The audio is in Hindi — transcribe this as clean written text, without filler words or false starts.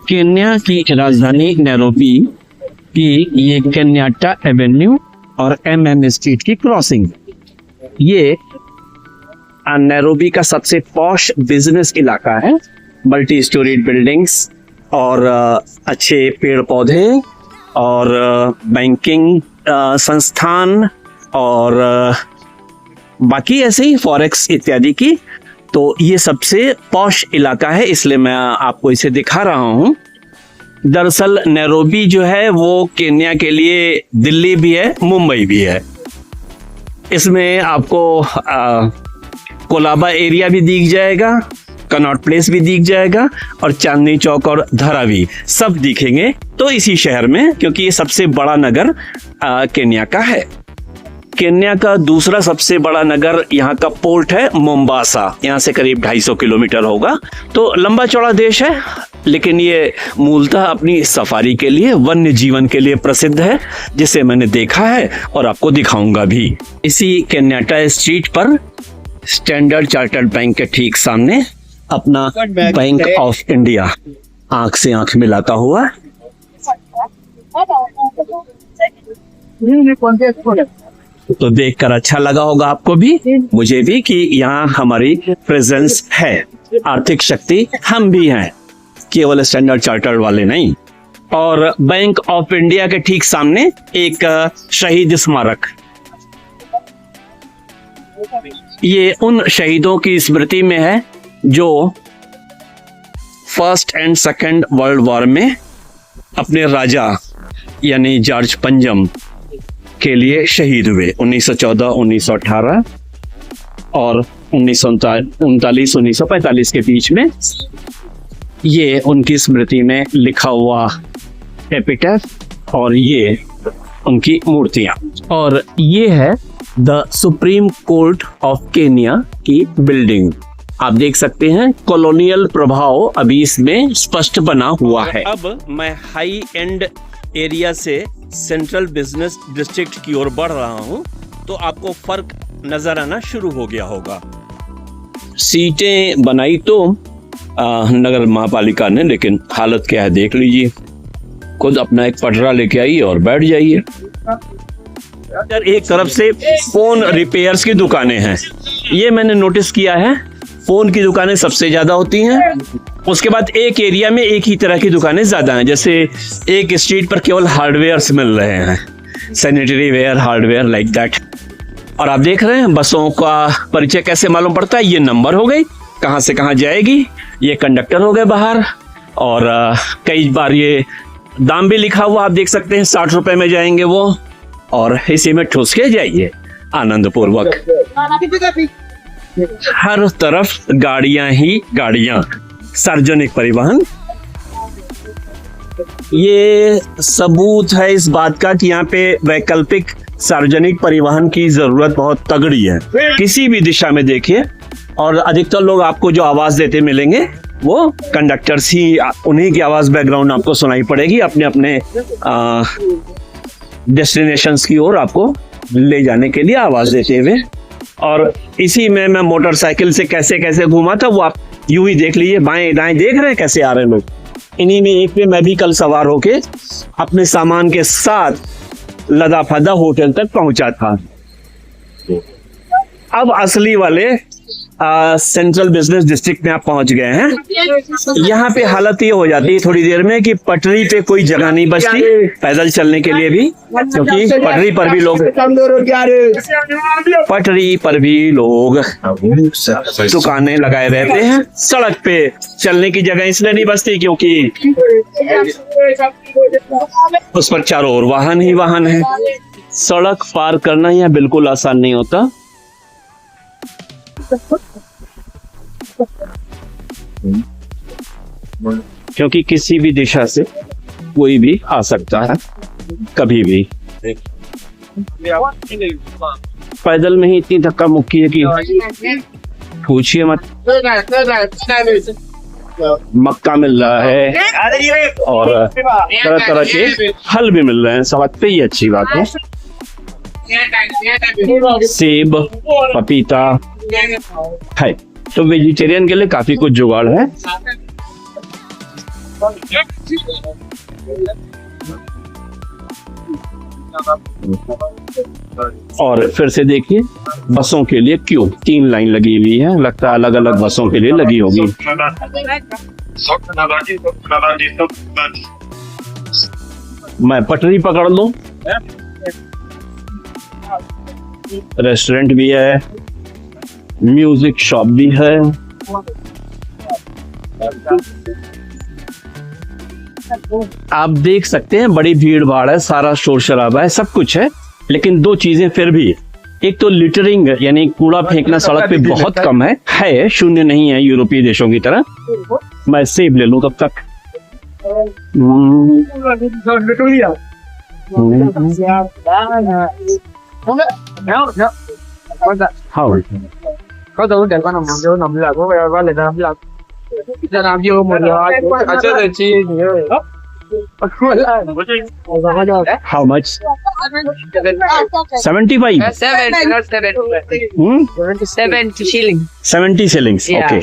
केन्या की राजधानी नैरोबी की ये केन्याट्टा एवेन्यू और एमएम स्ट्रीट की क्रॉसिंग, ये नैरोबी का सबसे पॉश बिजनेस इलाका है। मल्टी स्टोरीड बिल्डिंग्स और अच्छे पेड़ पौधे और बैंकिंग संस्थान और बाकी ऐसे ही फॉरेक्स इत्यादि की, तो ये सबसे पॉश इलाका है, इसलिए मैं आपको इसे दिखा रहा हूँ। दरअसल नैरोबी जो है वो केन्या के लिए दिल्ली भी है, मुंबई भी है। इसमें आपको कोलाबा एरिया भी दिख जाएगा, कनॉट प्लेस भी दिख जाएगा और चांदनी चौक और धारावी सब दिखेंगे तो इसी शहर में, क्योंकि ये सबसे बड़ा नगर केन्या का है। केन्या का दूसरा सबसे बड़ा नगर यहाँ का पोर्ट है मोम्बासा, यहाँ से करीब 250 किलोमीटर होगा। तो लंबा चौड़ा देश है, लेकिन ये मूलतः अपनी सफारी के लिए, वन्य जीवन के लिए प्रसिद्ध है, जिसे मैंने देखा है और आपको दिखाऊंगा भी। इसी केन्याट्टा स्ट्रीट पर स्टैंडर्ड चार्टर्ड बैंक के ठीक सामने अपना बैंक ऑफ इंडिया आंख से आंख मिलाता हुआ। तो देखकर अच्छा लगा होगा आपको भी, मुझे भी, कि यहाँ हमारी प्रेजेंस है, आर्थिक शक्ति हम भी हैं, केवल स्टैंडर्ड चार्टर्ड वाले नहीं। और बैंक ऑफ इंडिया के ठीक सामने एक शहीद स्मारक, ये उन शहीदों की स्मृति में है जो first and second world war में अपने राजा यानी जॉर्ज पंजम के लिए शहीद हुए 1914, 1918 और 1939, 1945 के बीच में। ये उनकी स्मृति में लिखा हुआ एपिटैफ और ये उनकी मूर्तियां। और ये है the supreme court of Kenya की बिल्डिंग। आप देख सकते हैं कॉलोनियल प्रभाव अभी इसमें स्पष्ट बना हुआ है। अब मैं हाई एंड एरिया से सेंट्रल बिजनेस डिस्ट्रिक्ट की ओर बढ़ रहा हूं, तो आपको फर्क नजर आना शुरू हो गया होगा। सीटें बनाई तो नगर महापालिका ने, लेकिन हालत क्या है देख लीजिए। खुद अपना एक पटरा लेके आइए और बैठ जाइए। एक तरफ से फोन रिपेयर्स की दुकानें हैं, ये मैंने नोटिस किया है, फोन की दुकानें सबसे ज्यादा होती हैं। उसके बाद एक एरिया में एक ही तरह की दुकानें ज्यादा हैं, जैसे एक स्ट्रीट पर केवल हार्डवेयर्स मिल रहे हैं, sanitary ware, hardware, like that. और आप देख रहे हैं बसों का परिचय कैसे मालूम पड़ता है, ये नंबर हो गई, कहां से कहां जाएगी, ये कंडक्टर हो गए बाहर, और कई बार ये दाम भी लिखा हुआ आप देख सकते हैं, 60 रुपए में जाएंगे वो, और इसी में ठूस के जाइए आनंद पूर्वक। हर तरफ गाड़ियां ही गाड़ियां, सार्वजनिक परिवहन। ये सबूत है इस बात का कि यहाँ पे वैकल्पिक सार्वजनिक परिवहन की जरूरत बहुत तगड़ी है। किसी भी दिशा में देखिए, और अधिकतर लोग आपको जो आवाज देते मिलेंगे वो कंडक्टर्स ही, उन्हीं की आवाज बैकग्राउंड आपको सुनाई पड़ेगी अपने अपने डेस्टिनेशंस की ओर आपको ले जाने के लिए आवाज देते हुए। और इसी में मैं मोटरसाइकिल से कैसे कैसे घूमा था वो आप यूं ही देख लीजिए, बाएं दाएं देख रहे हैं कैसे आ रहे हैं लोग। इन्हीं में एक पे मैं भी कल सवार होके अपने सामान के साथ लदाफदा होटल तक पहुंचा था। अब असली वाले सेंट्रल बिजनेस डिस्ट्रिक्ट में आप पहुंच गए हैं। यहाँ पे हालत ये हो जाती है थोड़ी देर में कि पटरी पे कोई जगह नहीं बचती पैदल चलने के लिए भी, क्योंकि पटरी पर भी लोग दुकानें लगाए रहते हैं। सड़क पे चलने की जगह इसलिए नहीं बचती क्योंकि उस पर चारों ओर वाहन ही वाहन है। सड़क पार करना यहाँ बिल्कुल आसान नहीं होता। क्योंकि किसी भी दिशा से कोई भी आ सकता है कभी भी। पैदल में ही इतनी धक्का मुक्की है कि पूछिए मत। मक्का मिल रहा है और तरह तरह के फल भी मिल रहे हैं, सब पे ही अच्छी बात है। सेब, पपीता है, तो वेजिटेरियन के लिए काफी कुछ जुगाड़ है। और फिर से देखिए, बसों के लिए क्यों 3 लाइन लगी हुई है, लगता है अलग अलग बसों के लिए लगी होगी। मैं पटरी पकड़ लूं, रेस्टोरेंट भी है, म्यूजिक शॉप भी है, आप देख सकते हैं बड़ी भीड़ भाड़ है, सारा शोर शराबा है, सब कुछ है, लेकिन 2 चीजें फिर भी, एक तो लिटरिंग यानी कूड़ा फेंकना सड़क पे बहुत कम है, शून्य नहीं है यूरोपीय देशों की तरह। मैं सेब ले लूं तब तक। हाँ, có tôi để con nằm vô nằm là có lên nằm là cho nằm vô một rồi ở chỗ này chi nhiều how much? 75? 7 not 7 Hmm? 70 shilling 70 shillings, Yeah. okay.